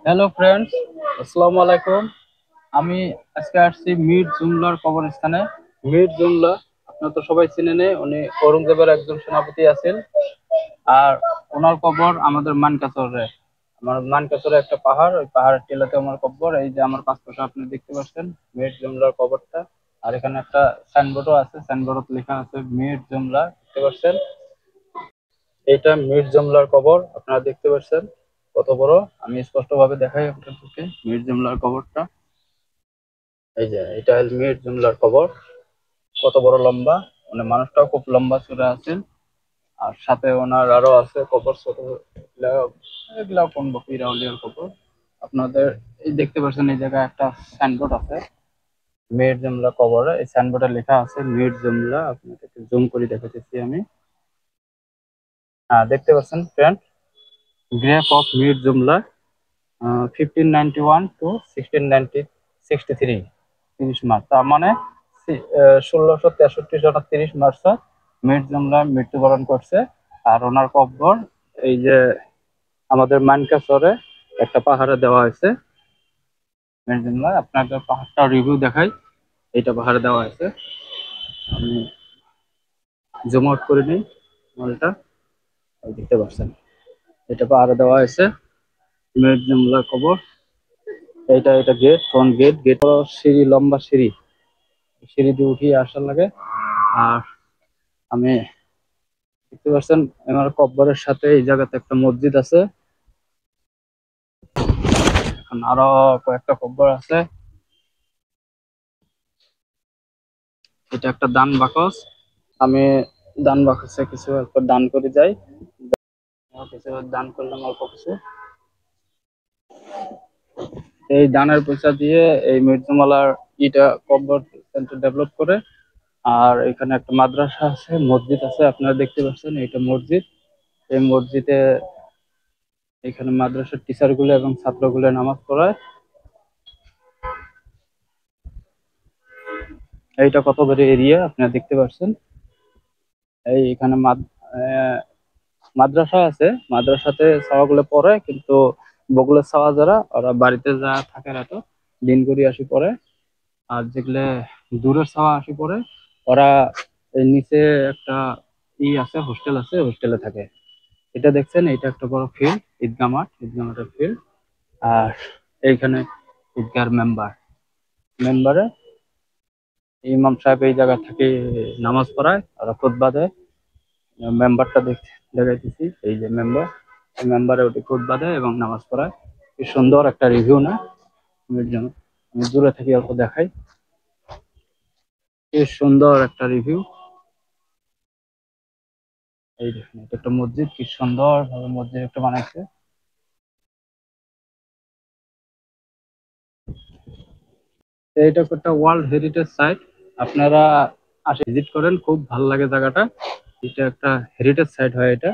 Hello friends, আসসালামু আলাইকুম। আমি আজকে আসছি মীর জুমলার কবরস্থানে। মীর জুমলা আপনারা তো সবাই চিনেন, উনি ঔরঙ্গজেবের একজন সেনাপতি আছেন। আর ওনার কবর আমাদের মানকাছরে। আমার মানকাছরে একটা পাহাড়, ওই পাহাড়ের টিলাতে আমার কবর। এই যে আমার পাশে আপনি দেখতে পাচ্ছেন মীর জুমলার কবরটা। আর এখানে একটা সাইনবোর্ডও আছে, সাইনবোর্ডে লেখা আছে মীর জুমলা, দেখতে পাচ্ছেন। এইটা মীর জুমলার কবর, আপনারা দেখতে পাচ্ছেন কত বড়। আমি স্পষ্ট ভাবে দেখাই আপনাদেরকে মীর জুমলার কবরটা। এই যে এটা হল মীর জুমলার কবর, কত বড় লম্বা। মানে মানুষটাও খুব লম্বা চূড়া আছেন। আর সাথে ওনার আরো আছে কবর ছোট, এগুলা এগুলা কোন বকির আউলিয়ার কবর। আপনাদের এই দেখতে পাচ্ছেন এই জায়গায় একটা সাইনবোর্ড আছে মীর জুমলা কবরে। এই সাইনবোর্ডে লেখা আছে মীর জুমলা। আপনাদেরকে জুম করে দেখাতেছি আমি। হ্যাঁ, দেখতে পাচ্ছেন friend, grave of Mir Jumla, 1591 to 1663, 30 March. তার মানে 1663 সনের 30 মার্চ মীর জুমলা মৃত্যুবরণ করছে। আর ওনার কবর এই যে আমাদের মানকাছরে একটা পাহাড়ে দেওয়া হয়েছে মীর জুমলা। আপনাকে পাহাড়টা রিভিউ দেখাই। এইটা পাহাড়ে দেওয়া হয়েছে, আমি জুম আউট করে নিই মালটা। এই দেখতে পাচ্ছেন এটা পাহাড়ে দেওয়া হয়েছে মীর জুমলার কবর। এইটা এটা গেট, ফ্রন্ট গেট। গেট সিঁড়ি, লম্বা সিঁড়ি, সিঁড়ি দিয়ে উঠিয়ে আসার লাগে। আর আমি দেখতে পাচ্ছেন আমার কব্বরের সাথে এই জায়গাতে একটা মসজিদ আছে। এখন আরো কয়েকটা কব্বর আছে। এটা একটা দান বাকস। আমি দান বাকসে কিছু একটা দান করে যাই, কিছু দান করলাম অল্প কিছু। এই দানের পয়সা দিয়ে এই মির্জুমালার ইটা কব্বর সেন্টার ডেভেলপ করে। আর এখানে একটা মাদ্রাসা আছে, মসজিদ আছে, আপনারা দেখতে পাচ্ছেন এটা মসজিদ। এই মসজিদে এখানে মাদ্রাসার টিচার গুলো এবং ছাত্রগুলো নামাজ পড়ায়। এইটা কত বড় এরিয়া আপনারা দেখতে পাচ্ছেন। এই এখানে মাদ্রাসা আছে, মাদ্রাসাতে ছাওয়াগুলো পড়ে, কিন্তু বগুলের ছাওয়া যারা ওরা বাড়িতে যা থাকে না, তো দিন করে আসি পড়ে। আর যেগুলো দূরের ছাওয়া আসি পড়ে, ওরা এই নিচে একটা আছে, হোস্টেল আছে, হোস্টেলে থাকে। এটা দেখছেন, এটা একটা বড় ফিল্ড, ঈদগাহ মাঠ, ঈদগাহ মাঠের ফিল্ড। আর এইখানে ঈদগাহর মেম্বারে ইমাম সাহেব এই জায়গা থেকে নামাজ পড়ায়, ওরা খুতবা দেয়। মেম্বারটা দেখাইতেছি, এই যে মেম্বার, এই মেম্বারে ওটি খুতবা দেয় এবং নামাজ পড়ায়। কি সুন্দর একটা রিভিউ না এর জন্য। আমি দূরে থেকে অল্প দেখাই, কি সুন্দর একটা রিভিউ। এই দেখুন, এটা একটা মসজিদ, কি সুন্দর ভাবে মসজিদ একটা বানাইছে। এইটা একটা ওয়ার্ল্ড হেরিটেজ সাইট। আপনারা আসে ভিজিট করেন, খুব ভালো লাগে জায়গাটা। এটা একটা হেরিটেজ সাইট হয় এটা।